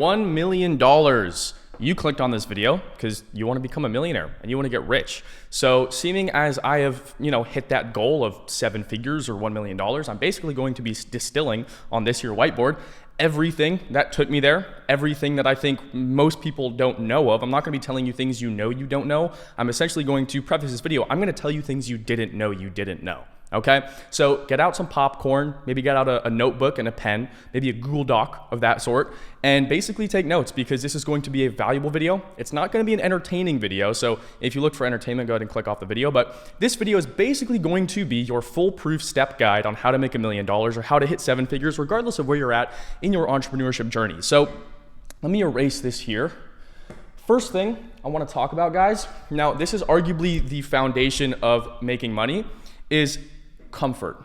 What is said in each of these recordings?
$1 million. You clicked on this video because you want to become a millionaire and you want to get rich. So seeming as I have, hit that goal of 7 figures or $1 million, I'm basically going to be distilling on this here whiteboard everything that took me there, everything that I think most people don't know of. I'm not going to be telling you things you don't know. I'm essentially going to preface this video. I'm going to tell you things you didn't know. Okay, so get out some popcorn, maybe get out a notebook and a pen, maybe a Google Doc of that sort, and basically take notes because this is going to be a valuable video. It's not going to be an entertaining video, so if you look for entertainment, go ahead and click off the video, but this video is basically going to be your foolproof step guide on how to make $1 million or how to hit 7 figures, regardless of where you're at in your entrepreneurship journey. So let me erase this here. First thing I want to talk about, guys, now this is arguably the foundation of making money, is comfort.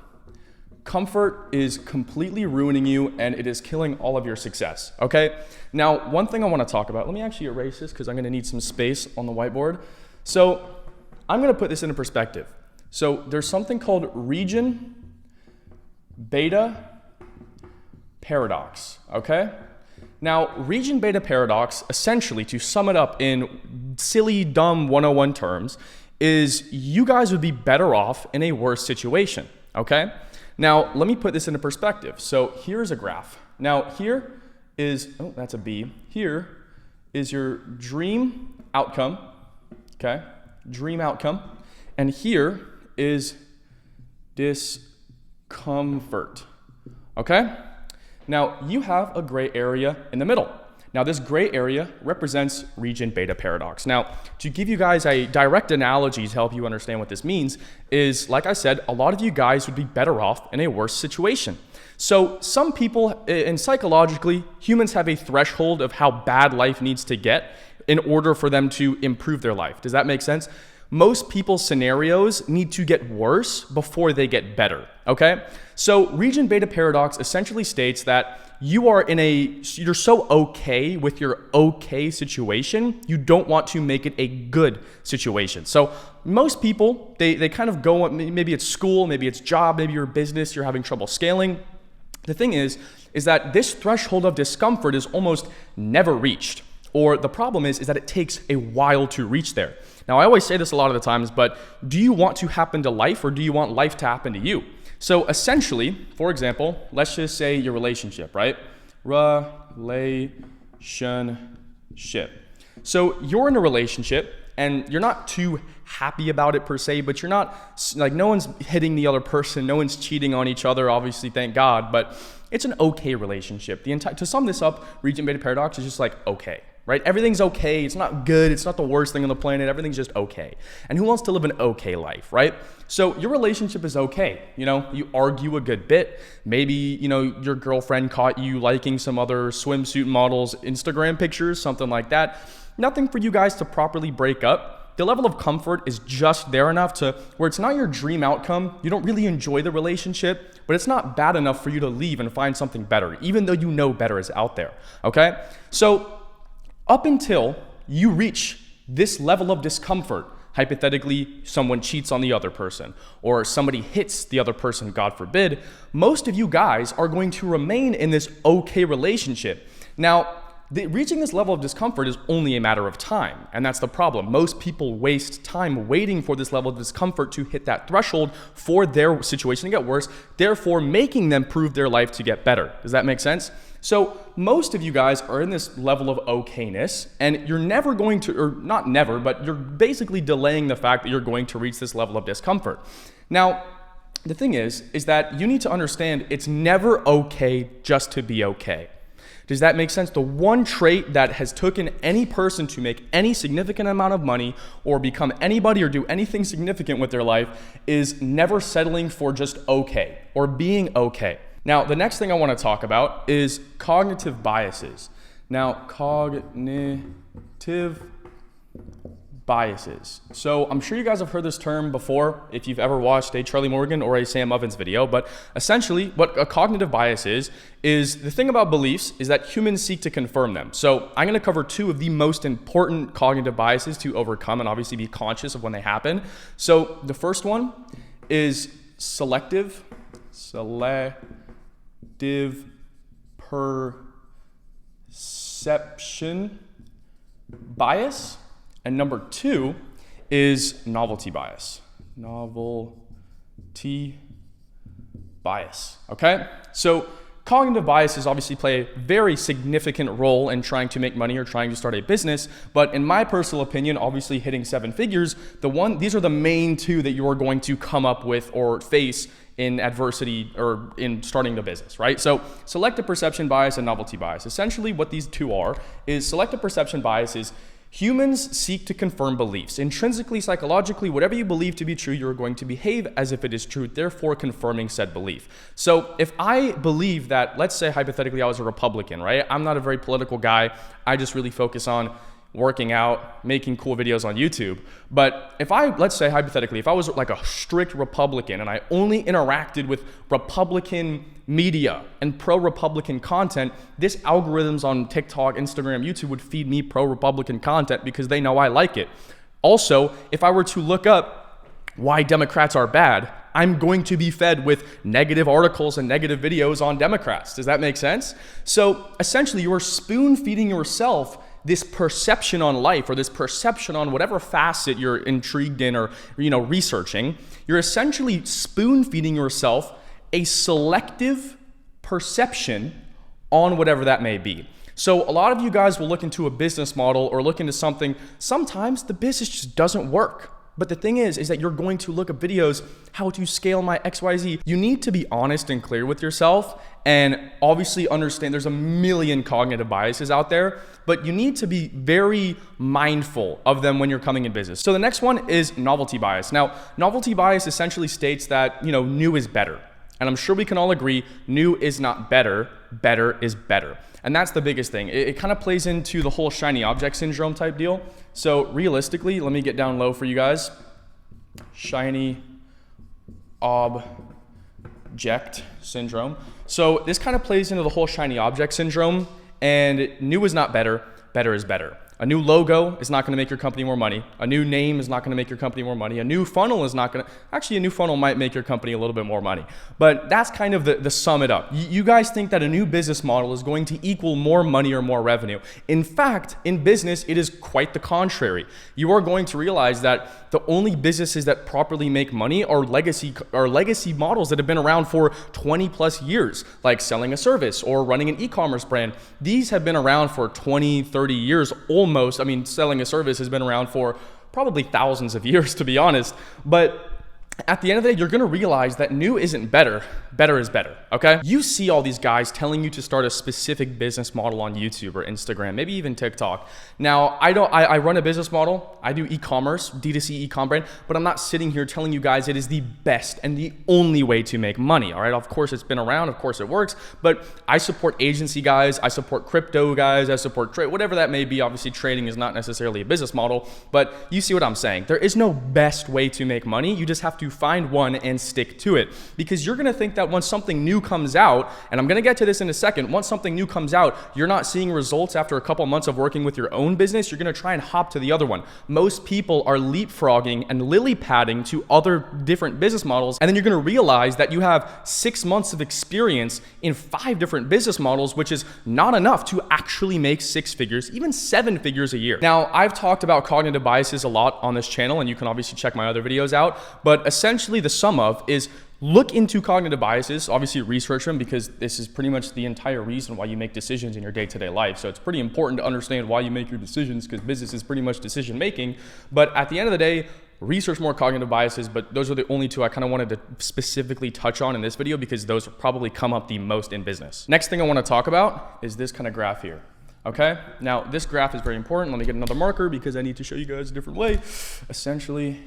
Comfort is completely ruining you and it is killing all of your success, okay? Now, one thing I want to talk about, let me actually erase this because I'm going to need some space on the whiteboard. So I'm going to put this into perspective. So there's something called region beta paradox, okay? Now, region beta paradox, essentially, to sum it up in silly, dumb 101 terms, is you guys would be better off in a worse situation, okay? Now, let me put this into perspective. So here's a graph. Now, here is, oh, that's a B. Here is your dream outcome, okay? Dream outcome. And here is discomfort, okay? Now, you have a gray area in the middle. Now, this gray area represents region beta paradox. Now, to give you guys a direct analogy to help you understand what this means is, like I said, a lot of you guys would be better off in a worse situation. So some people, and psychologically, humans have a threshold of how bad life needs to get in order for them to improve their life. Does that make sense? Most people's scenarios need to get worse before they get better, okay? So region beta paradox essentially states that you're so okay with your okay situation, you don't want to make it a good situation. So most people, they kind of go, maybe it's school, maybe it's job, maybe your business, you're having trouble scaling. The thing is that this threshold of discomfort is almost never reached. Or the problem is that it takes a while to reach there. Now, I always say this a lot of the times, but do you want to happen to life or do you want life to happen to you? So essentially, for example, let's just say your relationship, right? Relationship. So you're in a relationship and you're not too happy about it per se, but you're not, like, no one's hitting the other person, no one's cheating on each other, obviously, thank God, but it's an okay relationship. To sum this up, region beta paradox is just like okay. Right? Everything's okay. It's not good. It's not the worst thing on the planet. Everything's just okay. And who wants to live an okay life, right? So your relationship is okay. You argue a good bit. Maybe, your girlfriend caught you liking some other swimsuit models' Instagram pictures, something like that. Nothing for you guys to properly break up. The level of comfort is just there enough to where it's not your dream outcome. You don't really enjoy the relationship, but it's not bad enough for you to leave and find something better, even though you know better is out there, okay? So up until you reach this level of discomfort, hypothetically, someone cheats on the other person or somebody hits the other person, God forbid, most of you guys are going to remain in this okay relationship. Now, reaching this level of discomfort is only a matter of time, and that's the problem. Most people waste time waiting for this level of discomfort to hit that threshold for their situation to get worse, therefore making them prove their life to get better. Does that make sense? So most of you guys are in this level of okayness, and you're never going to, or not never, but you're basically delaying the fact that you're going to reach this level of discomfort. Now, the thing is that you need to understand it's never okay just to be okay. Does that make sense? The one trait that has taken any person to make any significant amount of money or become anybody or do anything significant with their life is never settling for just okay or being okay. Now, the next thing I want to talk about is cognitive biases. Now, cognitive biases. So I'm sure you guys have heard this term before if you've ever watched a Charlie Morgan or a Sam Ovens video, but essentially what a cognitive bias is the thing about beliefs is that humans seek to confirm them. So I'm going to cover 2 of the most important cognitive biases to overcome and obviously be conscious of when they happen. So the first one is selective perception. perception bias. And number 2 is novelty bias. Novelty bias, okay? So cognitive biases obviously play a very significant role in trying to make money or trying to start a business, but in my personal opinion, obviously hitting 7 figures, these are the main 2 that you are going to come up with or face in adversity or in starting the business, right? So selective perception bias and novelty bias. Essentially what these 2 are is selective perception bias is humans seek to confirm beliefs. Intrinsically, psychologically, whatever you believe to be true, you're going to behave as if it is true, therefore confirming said belief. So if I believe that, let's say hypothetically I was a Republican, right? I'm not a very political guy. I just really focus on working out, making cool videos on YouTube. But if let's say hypothetically, if I was like a strict Republican and I only interacted with Republican media and pro-Republican content, this algorithms on TikTok, Instagram, YouTube would feed me pro-Republican content because they know I like it. Also, if I were to look up why Democrats are bad, I'm going to be fed with negative articles and negative videos on Democrats. Does that make sense? So essentially, you are spoon-feeding yourself this perception on life or this perception on whatever facet you're intrigued in or researching. You're essentially spoon-feeding yourself a selective perception on whatever that may be. So a lot of you guys will look into a business model or look into something. Sometimes the business just doesn't work. But the thing is that you're going to look at videos, how to scale my XYZ. You need to be honest and clear with yourself and obviously understand there's a million cognitive biases out there, but you need to be very mindful of them when you're coming in business. So the next one is novelty bias. Now, novelty bias essentially states that, new is better. And I'm sure we can all agree, new is not better, better is better. And that's the biggest thing. It kind of plays into the whole shiny object syndrome type deal. So realistically, let me get down low for you guys. Shiny object syndrome. So this kind of plays into the whole shiny object syndrome, and new is not better, better is better. A new logo is not going to make your company more money. A new name is not going to make your company more money. A new funnel is not going to, actually a new funnel might make your company a little bit more money. But that's kind of the sum it up. You guys think that a new business model is going to equal more money or more revenue. In fact, in business, it is quite the contrary. You are going to realize that the only businesses that properly make money are legacy models that have been around for 20 plus years, like selling a service or running an e-commerce brand. These have been around for 20, 30 years almost. I mean, selling a service has been around for probably thousands of years, to be honest. But at the end of the day, you're going to realize that new isn't better, better is better, okay? You see all these guys telling you to start a specific business model on YouTube or Instagram, maybe even TikTok. Now, I run a business model. I do e-commerce, D2C e-com brand, but I'm not sitting here telling you guys it is the best and the only way to make money, all right? Of course, it's been around. Of course, it works, but I support agency guys. I support crypto guys. I support trade, whatever that may be. Obviously, trading is not necessarily a business model, but you see what I'm saying. There is no best way to make money. You just have to find one and stick to it, because you're going to think that once something new comes out, and I'm going to get to this in a second, once something new comes out, you're not seeing results after a couple months of working with your own business, you're going to try and hop to the other one. Most people are leapfrogging and lily padding to other different business models, and then you're going to realize that you have 6 months of experience in 5 different business models, which is not enough to actually make 6 figures, even 7 figures a year. Now, I've talked about cognitive biases a lot on this channel, and you can obviously check my other videos out, but essentially the sum of is look into cognitive biases, obviously research them, because this is pretty much the entire reason why you make decisions in your day-to-day life. So it's pretty important to understand why you make your decisions, because business is pretty much decision making. But at the end of the day, research more cognitive biases, but those are the only 2 I kind of wanted to specifically touch on in this video, because those probably come up the most in business. Next thing I want to talk about is this kind of graph here. Okay, now this graph is very important. Let me get another marker because I need to show you guys a different way. Essentially,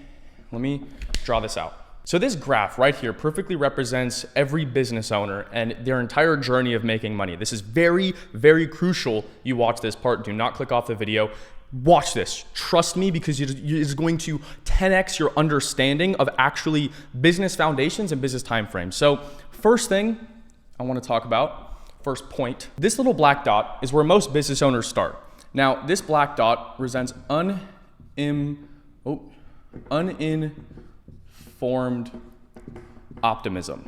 let me draw this out. So this graph right here perfectly represents every business owner and their entire journey of making money. This is very, very crucial. You watch this part. Do not click off the video. Watch this. Trust me, because it is going to 10x your understanding of actually business foundations and business timeframes. So first thing I want to talk about, first point, this little black dot is where most business owners start. Now, this black dot represents uninformed optimism.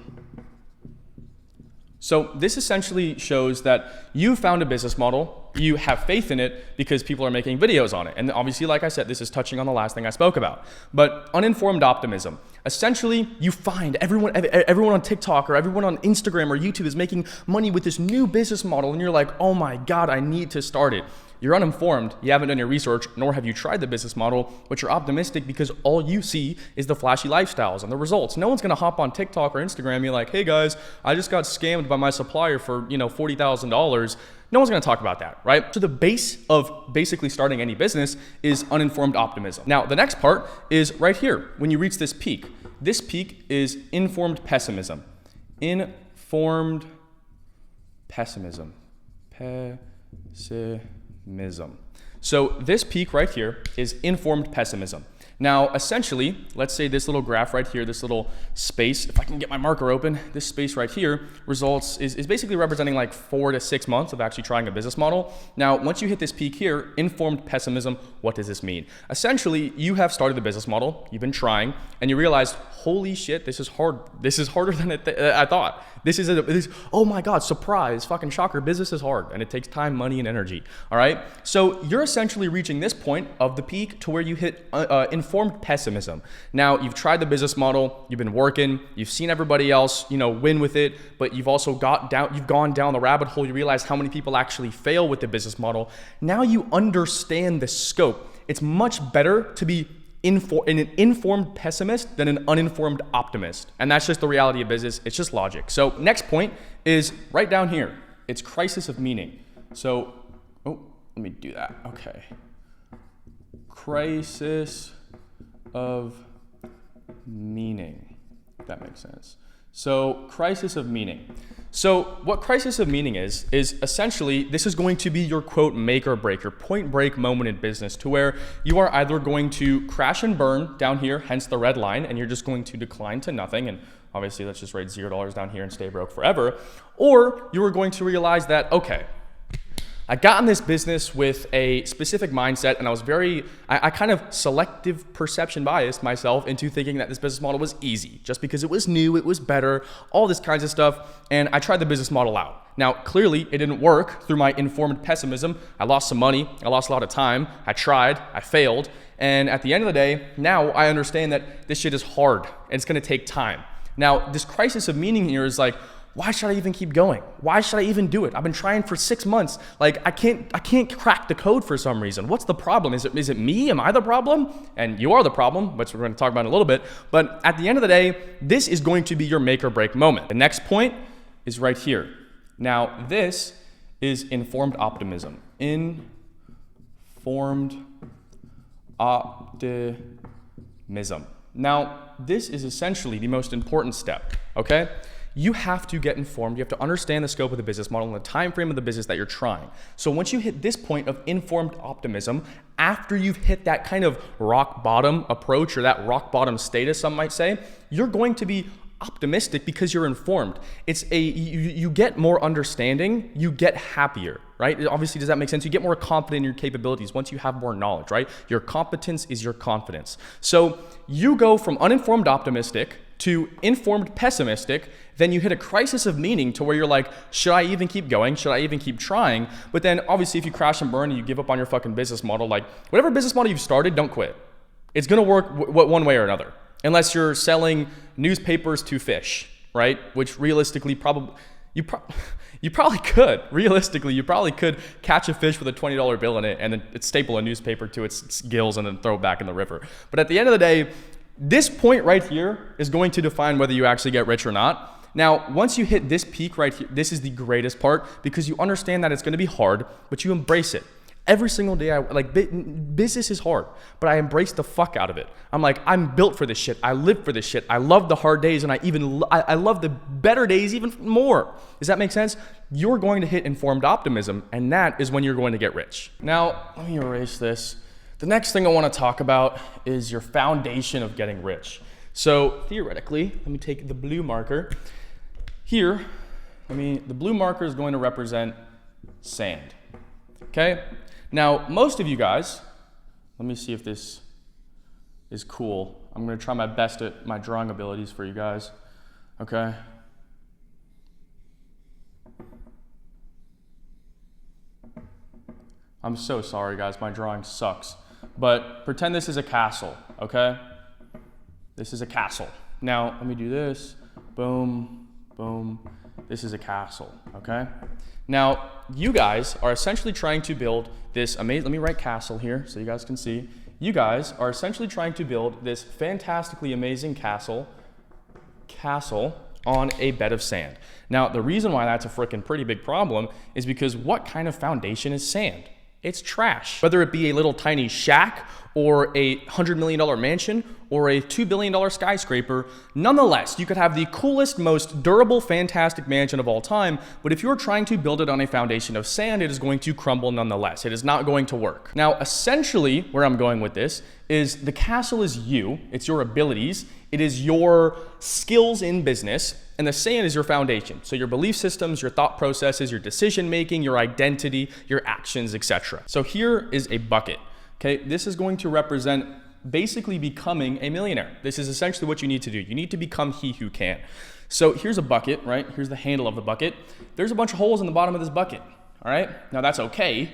So this essentially shows that you found a business model, You have faith in it because people are making videos on it. And obviously, like I said, this is touching on the last thing I spoke about. But uninformed optimism. Essentially, you find everyone on TikTok or everyone on Instagram or YouTube is making money with this new business model, and you're like, oh my God, I need to start it. You're uninformed, you haven't done your research, nor have you tried the business model, but you're optimistic because all you see is the flashy lifestyles and the results. No one's gonna hop on TikTok or Instagram and be like, hey guys, I just got scammed by my supplier for $40,000. No one's gonna talk about that, right? So the base of basically starting any business is uninformed optimism. Now, the next part is right here, when you reach this peak. This peak is informed pessimism. Informed pessimism. So this peak right here is informed pessimism. Now, essentially, let's say this little graph right here, this little space, if I can get my marker open, this space right here is basically representing like 4 to 6 months of actually trying a business model. Now, once you hit this peak here, informed pessimism, what does this mean? Essentially, you have started the business model, you've been trying, and you realized, holy shit, this is hard. This is harder than I thought. Oh my God, surprise, fucking shocker, business is hard, and it takes time, money, and energy, all right? So you're essentially reaching this point of the peak to where you hit informed pessimism. Now, you've tried the business model, you've been working, you've seen everybody else, win with it, but you've also you've gone down the rabbit hole, you realize how many people actually fail with the business model. Now you understand the scope. It's much better to be an informed pessimist than an uninformed optimist. And that's just the reality of business. It's just logic. So next point is right down here. It's crisis of meaning. So, let me do that. Okay. Crisis of meaning, if that makes sense. So crisis of meaning. So what crisis of meaning is essentially, this is going to be your quote, make or break, your point break moment in business, to where you are either going to crash and burn down here, hence the red line, and you're just going to decline to nothing. And obviously let's just write $0 down here and stay broke forever. Or you are going to realize that, okay, I got in this business with a specific mindset, and I kind of selective perception biased myself into thinking that this business model was easy, just because it was new, it was better, all this kinds of stuff, and I tried the business model out. Now, clearly, it didn't work through my informed pessimism. I lost some money, I lost a lot of time, I tried, I failed, and at the end of the day, now I understand that this shit is hard, and it's gonna take time. Now, this crisis of meaning here is like, why should I even keep going? Why should I even do it? I've been trying for 6 months. Like, I can't crack the code for some reason. What's the problem? Is it me? Am I the problem? And you are the problem, which we're going to talk about in a little bit. But at the end of the day, this is going to be your make or break moment. The next point is right here. Now, this is informed optimism. Informed optimism. Now, this is essentially the most important step, okay? You have to get informed. You have to understand the scope of the business model and the time frame of the business that you're trying. So once you hit this point of informed optimism, after you've hit that kind of rock bottom approach, or that rock bottom status, some might say, you're going to be optimistic because you're informed. You get more understanding, you get happier, right? Obviously, does that make sense? You get more confident in your capabilities once you have more knowledge, right? Your competence is your confidence. So you go from uninformed optimistic to informed pessimistic, then you hit a crisis of meaning to where you're like, should I even keep going? Should I even keep trying? But then obviously if you crash and burn and you give up on your fucking business model, like whatever business model you've started, don't quit. It's gonna work one way or another, unless you're selling newspapers to fish, right? Which realistically you probably could. Realistically, you probably could catch a fish with a $20 bill in it and then staple a newspaper to its gills and then throw it back in the river. But at the end of the day, this point right here is going to define whether you actually get rich or not. Now, once you hit this peak right here, this is the greatest part because you understand that it's going to be hard, but you embrace it. Every single day, business is hard, but I embrace the fuck out of it. I'm like, I'm built for this shit. I live for this shit. I love the hard days, and I love the better days even more. Does that make sense? You're going to hit informed optimism, and that is when you're going to get rich. Now, let me erase this. The next thing I want to talk about is your foundation of getting rich. So theoretically, let me take the blue marker. Here, the blue marker is going to represent sand, okay? Now, most of you guys, let me see if this is cool. I'm going to try my best at my drawing abilities for you guys, okay? I'm so sorry, guys. My drawing sucks. But pretend this is a castle, okay? This is a castle. Now, let me do this. Boom, boom. This is a castle, okay? Now, you guys are essentially trying to build this amazing, let me write castle here so you guys can see. You guys are essentially trying to build this fantastically amazing castle on a bed of sand. Now, the reason why that's a freaking pretty big problem is because what kind of foundation is sand? It's trash. Whether it be a little tiny shack or a $100 million mansion or a $2 billion skyscraper, nonetheless, you could have the coolest, most durable, fantastic mansion of all time, but if you're trying to build it on a foundation of sand, it is going to crumble nonetheless. It is not going to work. Now, essentially, where I'm going with this is the castle is you, it's your abilities, it is your skills in business, and the sand is your foundation. So your belief systems, your thought processes, your decision making, your identity, your actions, etc. So here is a bucket. Okay, this is going to represent basically becoming a millionaire. This is essentially what you need to do. You need to become he who can. So here's a bucket, right? Here's the handle of the bucket. There's a bunch of holes in the bottom of this bucket, all right? Now that's okay.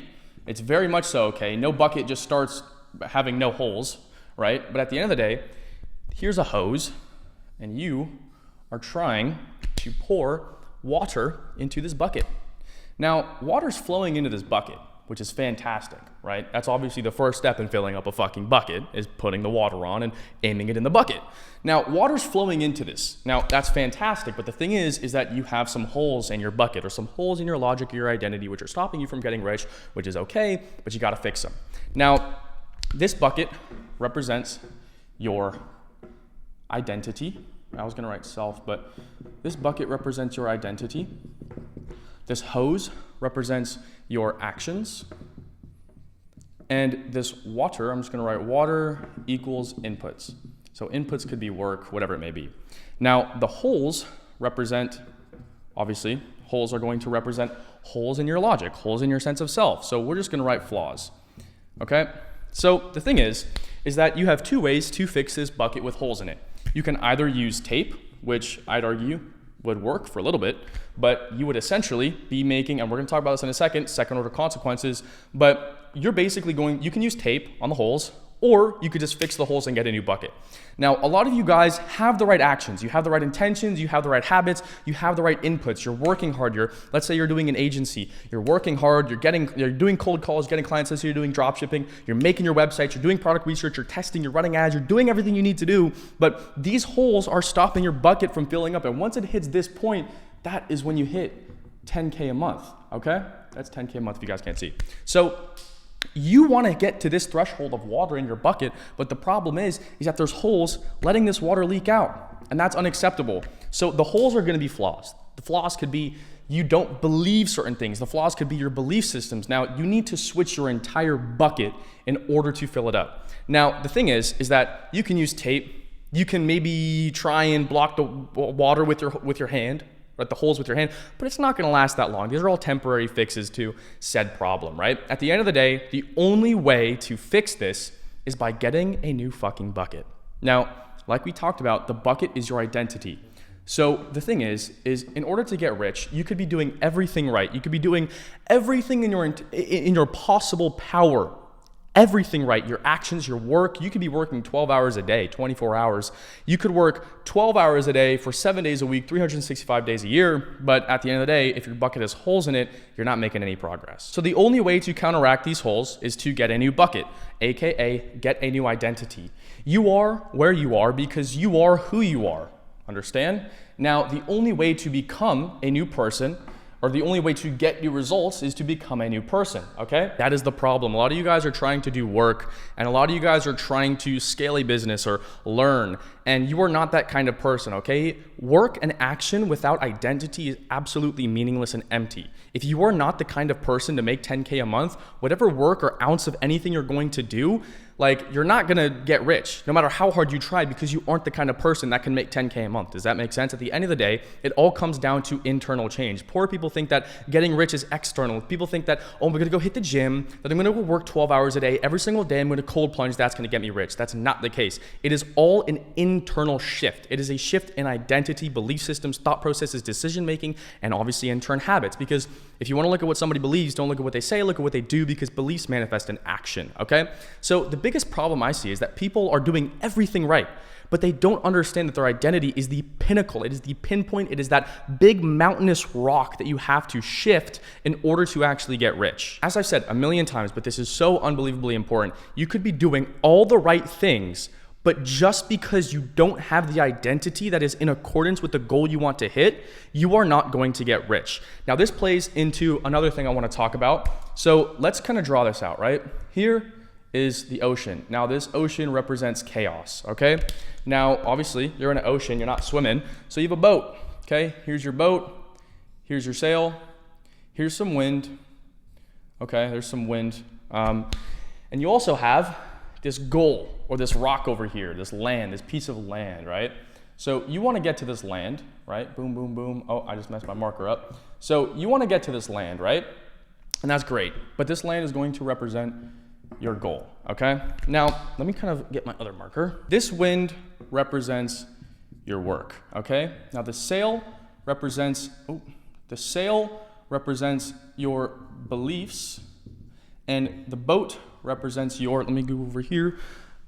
It's very much so okay. No bucket just starts having no holes, right? But at the end of the day, here's a hose, and you are trying to pour water into this bucket. Now, water's flowing into this bucket, which is fantastic, right? That's obviously the first step in filling up a fucking bucket, is putting the water on and aiming it in the bucket. Now, water's flowing into this. Now, that's fantastic, but the thing is that you have some holes in your bucket or some holes in your logic or your identity which are stopping you from getting rich, which is okay, but you gotta fix them. Now, this bucket represents your identity. I was gonna write self, but this bucket represents your identity. This hose represents your actions. And this water, I'm just gonna write water equals inputs. So inputs could be work, whatever it may be. Now, the holes represent, obviously, holes are going to represent holes in your logic, holes in your sense of self. So we're just gonna write flaws, okay? So the thing is that you have two ways to fix this bucket with holes in it. You can either use tape, which I'd argue would work for a little bit, but you would essentially be making, and we're gonna talk about this in a second order consequences, but you're basically you can use tape on the holes, or you could just fix the holes and get a new bucket. Now, a lot of you guys have the right actions, you have the right intentions, you have the right habits, you have the right inputs, you're working hard, let's say you're doing an agency, you're working hard, you're doing cold calls, getting clients, let's say you're doing drop shipping, you're making your website, you're doing product research, you're testing, you're running ads, you're doing everything you need to do, but these holes are stopping your bucket from filling up, and once it hits this point, that is when you hit 10K a month, okay? That's 10K a month if you guys can't see. So, you want to get to this threshold of water in your bucket, but the problem is that there's holes letting this water leak out, and that's unacceptable. So the holes are going to be flaws. The flaws could be you don't believe certain things. The flaws could be your belief systems. Now, you need to switch your entire bucket in order to fill it up. Now, the thing is that you can use tape. You can maybe try and block the water with your hand, right, the holes with your hand, but it's not gonna last that long. These are all temporary fixes to said problem, right? At the end of the day, the only way to fix this is by getting a new fucking bucket. Now, like we talked about, the bucket is your identity. So the thing is in order to get rich, you could be doing everything right. You could be doing everything in your possible power. Everything right, your actions, your work. You could be working 12 hours a day, 24 hours. You could work 12 hours a day for 7 days a week, 365 days a year. But at the end of the day, if your bucket has holes in it, you're not making any progress. So the only way to counteract these holes is to get a new bucket, AKA get a new identity. You are where you are because you are who you are. Understand? Now, the only way to become a new person, or the only way to get new results, is to become a new person, okay? That is the problem. A lot of you guys are trying to do work, and a lot of you guys are trying to scale a business or learn, and you are not that kind of person, okay? Work and action without identity is absolutely meaningless and empty. If you are not the kind of person to make 10K a month, whatever work or ounce of anything you're going to do, like, you're not gonna get rich no matter how hard you try, because you aren't the kind of person that can make 10K a month. Does that make sense? At the end of the day, it all comes down to internal change. Poor people think that getting rich is external. People think that, oh, I'm gonna go hit the gym, that I'm gonna go work 12 hours a day every single day, I'm gonna cold plunge, that's gonna get me rich. That's not the case. It is all an internal shift. It is a shift in identity, belief systems, thought processes, decision making, and obviously in turn habits. Because If you want to look at what somebody believes, don't look at what they say, look at what they do, because beliefs manifest in action, okay? So the biggest problem I see is that people are doing everything right, but they don't understand that their identity is the pinnacle. It is the pinpoint. It is that big mountainous rock that you have to shift in order to actually get rich. As I've said a million times, but this is so unbelievably important, you could be doing all the right things, but just because you don't have the identity that is in accordance with the goal you want to hit, you are not going to get rich. Now, this plays into another thing I want to talk about. So let's kind of draw this out, right? Here is the ocean. Now, this ocean represents chaos, okay? Now, obviously, you're in an ocean, you're not swimming, so you have a boat, okay? Here's your boat, here's your sail, here's some wind, okay? There's some wind. And you also have this goal, or this rock over here, this land, this piece of land, right? So you want to get to this land, right? Boom, boom, boom. Oh, I just messed my marker up. So you want to get to this land, right? And that's great, but this land is going to represent your goal, okay? Now, let me kind of get my other marker. This wind represents your work, okay? Now the sail represents your beliefs, and the boat represents your, let me go over here,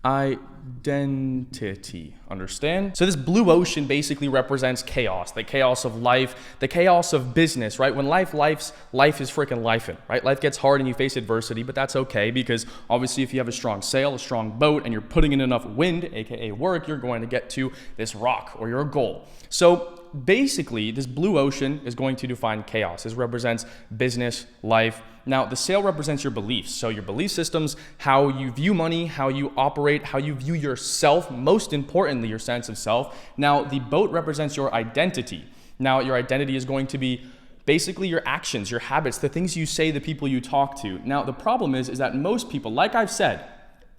identity. Understand? So this blue ocean basically represents chaos, the chaos of life, the chaos of business, right? When life is freaking lifing, right? Life gets hard and you face adversity, but that's okay, because obviously if you have a strong sail, a strong boat, and you're putting in enough wind, aka work, you're going to get to this rock or your goal. So basically, this blue ocean is going to define chaos. This represents business, life. Now, the sail represents your beliefs. So your belief systems, how you view money, how you operate, how you view yourself, most importantly, your sense of self. Now, the boat represents your identity. Now, your identity is going to be basically your actions, your habits, the things you say, the people you talk to. Now, the problem is that most people, like I've said,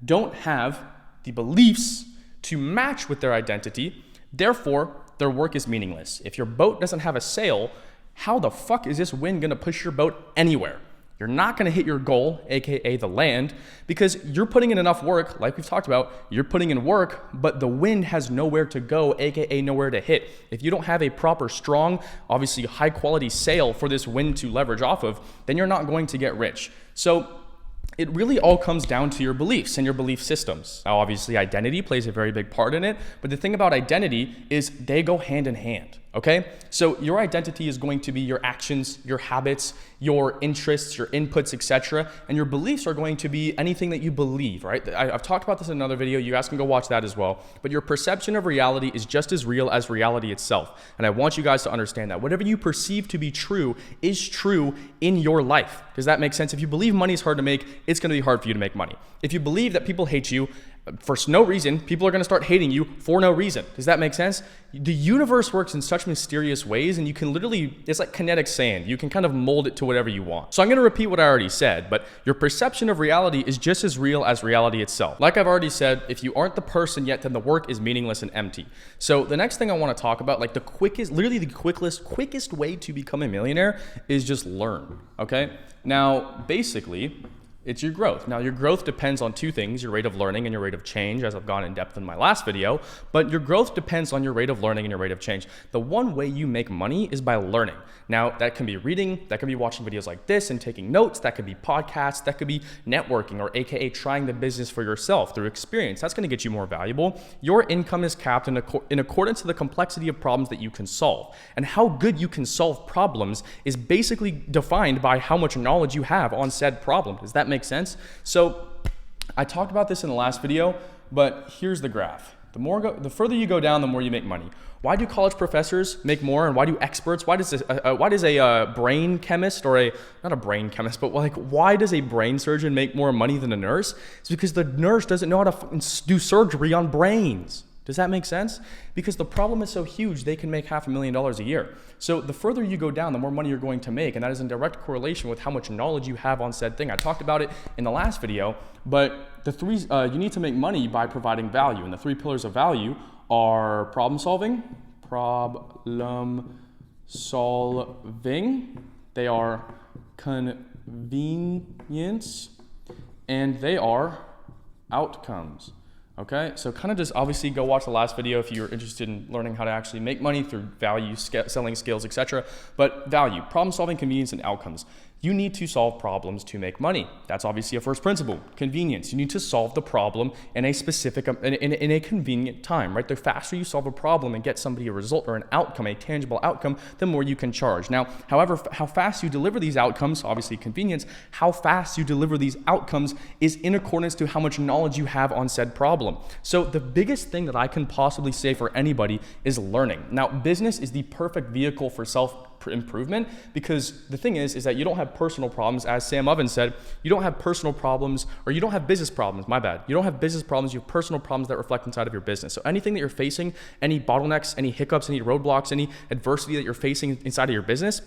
don't have the beliefs to match with their identity. Therefore, their work is meaningless. If your boat doesn't have a sail, how the fuck is this wind gonna push your boat anywhere? You're not gonna hit your goal, aka the land, because you're putting in enough work, like we've talked about, you're putting in work, but the wind has nowhere to go, aka nowhere to hit. If you don't have a proper, strong, obviously high quality sail for this wind to leverage off of, then you're not going to get rich. So it really all comes down to your beliefs and your belief systems. Now, obviously, identity plays a very big part in it, but the thing about identity is they go hand in hand, okay? So your identity is going to be your actions, your habits, your interests, your inputs, etc., and your beliefs are going to be anything that you believe, right? I've talked about this in another video. You guys can go watch that as well, but your perception of reality is just as real as reality itself, and I want you guys to understand that. Whatever you perceive to be true is true in your life. Does that make sense? If you believe money is hard to make, it's going to be hard for you to make money. If you believe that people hate you for no reason, people are going to start hating you for no reason. Does that make sense? The universe works in such mysterious ways, and you can literally, it's like kinetic sand. You can kind of mold it to whatever you want. So I'm going to repeat what I already said, but your perception of reality is just as real as reality itself. Like I've already said, if you aren't the person yet, then the work is meaningless and empty. So the next thing I want to talk about, like the quickest way to become a millionaire is just learn, okay? Now, basically, it's your growth. Now, your growth depends on two things, your rate of learning and your rate of change, as I've gone in depth in my last video, but your growth depends on your rate of learning and your rate of change. The one way you make money is by learning. Now, that can be reading, that can be watching videos like this and taking notes, that could be podcasts, that could be networking, or AKA trying the business for yourself through experience. That's gonna get you more valuable. Your income is capped in accordance to the complexity of problems that you can solve. And how good you can solve problems is basically defined by how much knowledge you have on said problem. Does that make sense? So I talked about this in the last video, but here's the graph. The further you go down, the more you make money. Why do college professors make more, and why do experts? Why does a brain chemist, or not a brain chemist, but like why does a brain surgeon make more money than a nurse? It's because the nurse doesn't know how to do surgery on brains. Does that make sense? Because the problem is so huge, they can make $500,000 a year. So the further you go down, the more money you're going to make, and that is in direct correlation with how much knowledge you have on said thing. I talked about it in the last video, but the three, you need to make money by providing value, and the three pillars of value are problem solving, they are convenience, and they are outcomes. Okay, so kind of just obviously go watch the last video if you're interested in learning how to actually make money through value, selling skills, etc. But value, problem solving, convenience, and outcomes. You need to solve problems to make money. That's obviously a first principle. Convenience, you need to solve the problem in a specific, in a convenient time, right? The faster you solve a problem and get somebody a result or an outcome, a tangible outcome, the more you can charge. Now, however, how fast you deliver these outcomes, obviously convenience, how fast you deliver these outcomes is in accordance to how much knowledge you have on said problem. So the biggest thing that I can possibly say for anybody is learning. Now, business is the perfect vehicle for self-improvement, because the thing is that you don't have personal problems. As Sam Ovens said, you don't have personal problems, or you don't have business problems, my bad. You don't have business problems, you have personal problems that reflect inside of your business. So anything that you're facing, any bottlenecks, any hiccups, any roadblocks, any adversity that you're facing inside of your business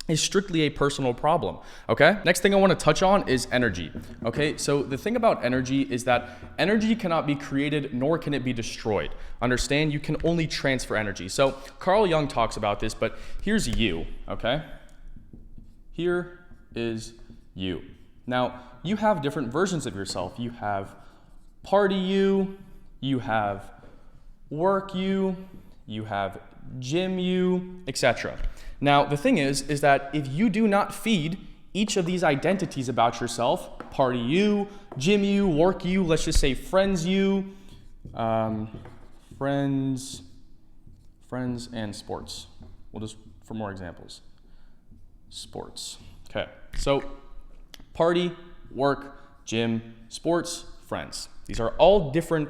is strictly a personal problem, okay? Next thing I want to touch on is energy, okay? So the thing about energy is that energy cannot be created, nor can it be destroyed. Understand? You can only transfer energy. So Carl Jung talks about this, but here's you, okay? Here is you. Now, you have different versions of yourself. You have party you have work you have gym you, etc. Now, the thing is that if you do not feed each of these identities about yourself, party you, gym you, work you, let's just say friends you, friends and sports. We'll just, for more examples, sports. Okay, so party, work, gym, sports, friends. These are all different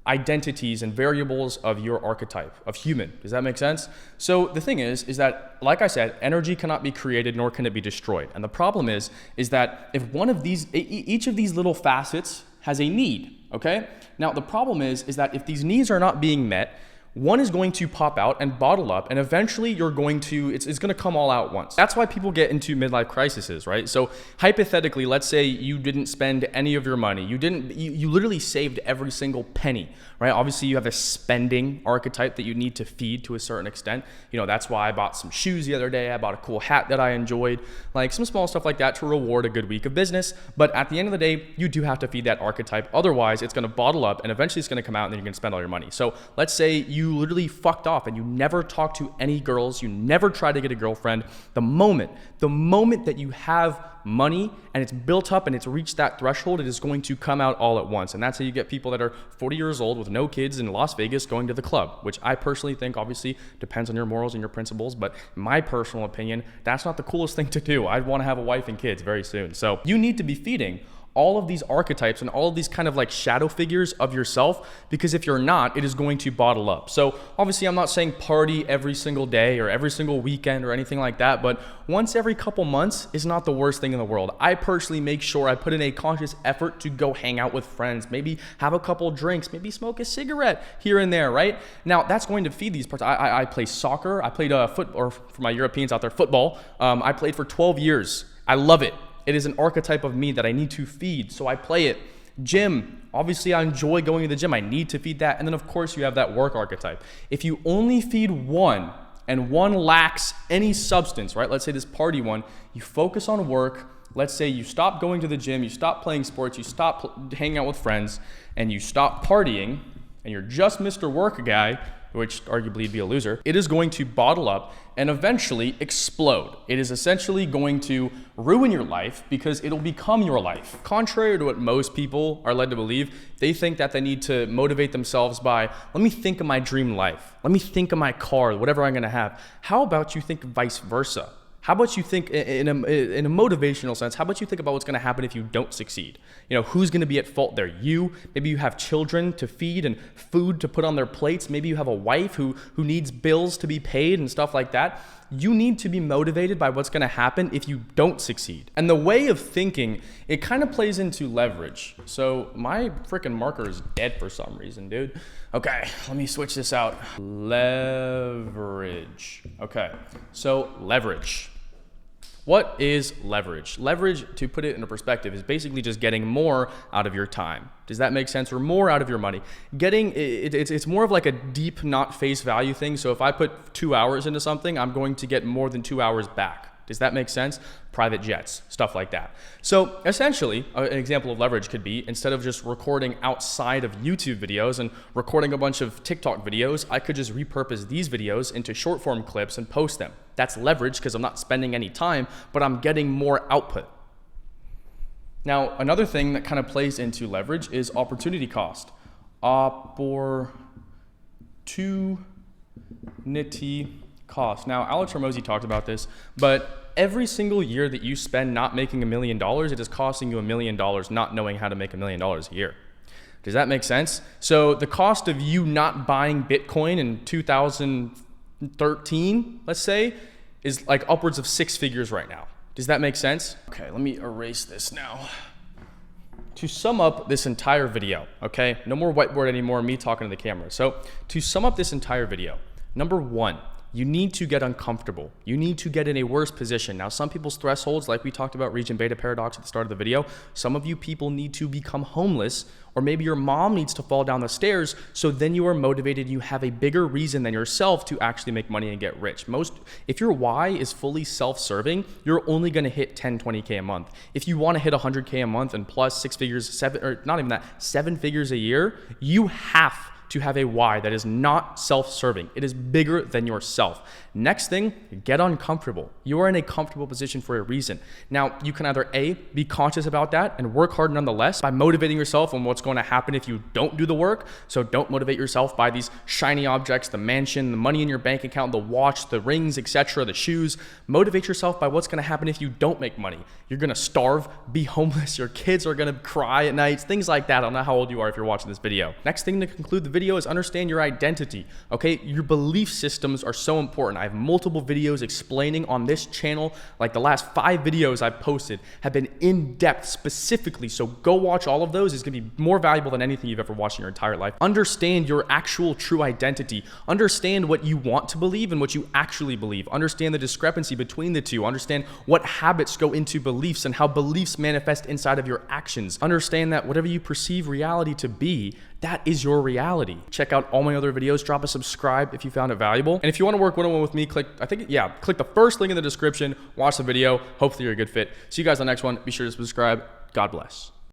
identities and variables of your archetype of human. Does that make sense? So the thing is that, like I said, energy cannot be created, nor can it be destroyed. And the problem is that if one of these, each of these little facets has a need, okay? Now the problem is that if these needs are not being met, one is going to pop out and bottle up, and eventually you're going to, it's going to come all out once. That's why people get into midlife crises, right? So hypothetically, let's say you didn't spend any of your money. You literally saved every single penny, right? Obviously you have a spending archetype that you need to feed to a certain extent. You know, that's why I bought some shoes the other day. I bought a cool hat that I enjoyed, like some small stuff like that to reward a good week of business. But at the end of the day, you do have to feed that archetype. Otherwise, it's going to bottle up and eventually it's going to come out and then you're going to spend all your money. So let's say you literally fucked off and you never talked to any girls, you never tried to get a girlfriend. The moment that you have money and it's built up and it's reached that threshold, it is going to come out all at once. And that's how you get people that are 40 years old with no kids in Las Vegas going to the club, which I personally think obviously depends on your morals and your principles, but in my personal opinion, that's not the coolest thing to do. I'd want to have a wife and kids very soon. So you need to be feeding all of these archetypes and all of these kind of like shadow figures of yourself, because if you're not, it is going to bottle up. So obviously I'm not saying party every single day or every single weekend or anything like that, but once every couple months is not the worst thing in the world. I personally make sure I put in a conscious effort to go hang out with friends, maybe have a couple drinks, maybe smoke a cigarette here and there, right? Now that's going to feed these parts. I play soccer. I played football, or for my Europeans out there, football. I played for 12 years. I love it. It is an archetype of me that I need to feed, so I play it. Gym, obviously I enjoy going to the gym. I need to feed that. And then of course you have that work archetype. If you only feed one and one lacks any substance, right? Let's say this party one, you focus on work. Let's say you stop going to the gym, you stop playing sports, you stop hanging out with friends, and you stop partying, and you're just Mr. Work guy, which arguably would be a loser, it is going to bottle up and eventually explode. It is essentially going to ruin your life because it'll become your life. Contrary to what most people are led to believe, they think that they need to motivate themselves by, let me think of my dream life. Let me think of my car, whatever I'm gonna have. How about you think vice versa? How about you think in a motivational sense, how about you think about what's going to happen if you don't succeed? You know, who's going to be at fault there? You, maybe you have children to feed and food to put on their plates. Maybe you have a wife who needs bills to be paid and stuff like that. You need to be motivated by what's going to happen if you don't succeed. And the way of thinking, it kind of plays into leverage. So my freaking marker is dead for some reason, dude. Okay, let me switch this out. Leverage. Okay, so leverage. What is leverage? Leverage, to put it into perspective, is basically just getting more out of your time. Does that make sense? Or more out of your money. It's more of like a deep, not face value thing. So if I put 2 hours into something, I'm going to get more than 2 hours back. Does that make sense? Private jets, stuff like that. So essentially, an example of leverage could be, instead of just recording outside of YouTube videos and recording a bunch of TikTok videos, I could just repurpose these videos into short form clips and post them. That's leverage because I'm not spending any time, but I'm getting more output. Now, another thing that kind of plays into leverage is opportunity cost. Opportunity cost. Now, Alex Hormozi talked about this, but every single year that you spend not making $1 million, it is costing you $1 million not knowing how to make $1 million a year. Does that make sense? So the cost of you not buying Bitcoin in 2013, let's say, is like upwards of 6 figures right now. Does that make sense? Okay, let me erase this now. To sum up this entire video, okay? No more whiteboard anymore, me talking to the camera. So to sum up this entire video, number one, you need to get uncomfortable. You need to get in a worse position. Now, some people's thresholds, like we talked about region beta paradox at the start of the video, some of you people need to become homeless, or maybe your mom needs to fall down the stairs, so then you are motivated, you have a bigger reason than yourself to actually make money and get rich. If your why is fully self-serving, you're only gonna hit 10, 20K a month. If you wanna hit 100K a month and plus 6 figures, 7 figures a year, you have to have a why that is not self-serving. It is bigger than yourself. Next thing, get uncomfortable. You are in a comfortable position for a reason. Now, you can either A, be conscious about that and work hard nonetheless by motivating yourself on what's going to happen if you don't do the work. So don't motivate yourself by these shiny objects, the mansion, the money in your bank account, the watch, the rings, etc., the shoes. Motivate yourself by what's going to happen if you don't make money. You're going to starve, be homeless, your kids are going to cry at night, things like that. I don't know how old you are if you're watching this video. Next thing to conclude the video is understand your identity, okay? Your belief systems are so important. I have multiple videos explaining on this channel, like the last 5 videos I've posted have been in depth specifically, so go watch all of those. It's gonna be more valuable than anything you've ever watched in your entire life. Understand your actual true identity. Understand what you want to believe and what you actually believe. Understand the discrepancy between the two. Understand what habits go into beliefs and how beliefs manifest inside of your actions. Understand that whatever you perceive reality to be, that is your reality. Check out all my other videos. Drop a subscribe if you found it valuable. And if you want to work one-on-one with me, click the first link in the description. Watch the video. Hopefully you're a good fit. See you guys on the next one. Be sure to subscribe. God bless.